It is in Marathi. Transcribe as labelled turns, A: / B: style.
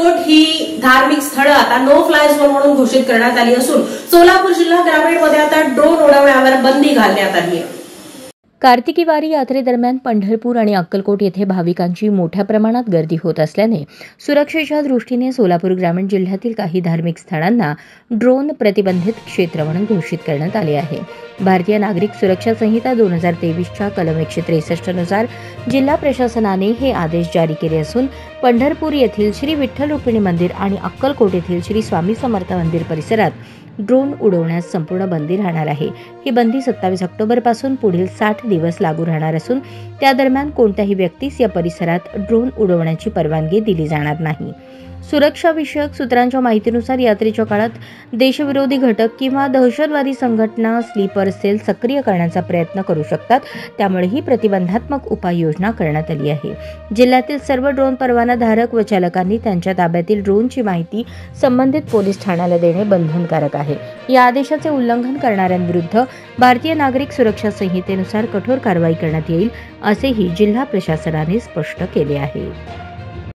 A: अक्कलकोट ही धार्मिक स्थळं आता नो फ्लाय झोन म्हणून घोषित करण्यात आली असून सोलापूर जिल्हा ग्रामीणमध्ये आता ड्रोन उडवण्यावर बंदी घालण्यात आली आहे।
B: कार्तिकी वारी यात्रेदरम्यान पंढरपूर आणि अक्कलकोट येथे भाविकांची मोठ्या प्रमाणात गर्दी होत असल्याने सुरक्षेच्या दृष्टीने सोलापूर ग्रामीण जिल्ह्यातील काही धार्मिक स्थळांना ड्रोन प्रतिबंधित क्षेत्र म्हणून घोषित करण्यात आले आहे। भारतीय नागरिक सुरक्षा संहिता 2023च्या कलम 163 नुसार जिल्हा प्रशासनाने हे आदेश जारी केले असून पंढरपूर येथील श्री विठ्ठल रुक्मिणी मंदिर आणि अक्कलकोट येथील श्री स्वामी समर्थ मंदिर परिसरात ड्रोन उडवण्यास संपूर्ण बंदी राहणार आहे। ही बंदी 27 ऑक्टोबरपासून पुढील 60 दिवस लागू राहणार असून त्या दरम्यान कोणत्याही व्यक्तीस या परिसरात ड्रोन उडवण्याची परवानगी दिली जाणार नाही। सुरक्षा विषयक सूत्रांच्या माहितीनुसार यात्रेच्या काळात देशविरोधी घटक किंवा दहशतवादी संघटना स्लीपर सेल सक्रिय करण्याचा प्रयत्न करू शकतात, त्यामुळे ही प्रतिबंधात्मक उपाययोजना करण्यात आली आहे। जिल्ह्यातील सर्व ड्रोन परवानाधारक व चालकांनी त्यांच्या ताब्यातील ड्रोनची माहिती संबंधित पोलीस ठाण्याला देणे बंधनकारक आहे। या आदेशाचे उल्लंघन करणाऱ्यांविरुद्ध भारतीय नागरिक सुरक्षा संहितेनुसार कठोर कारवाई करण्यात येईल, असेही जिल्हा प्रशासनाने स्पष्ट केले आहे।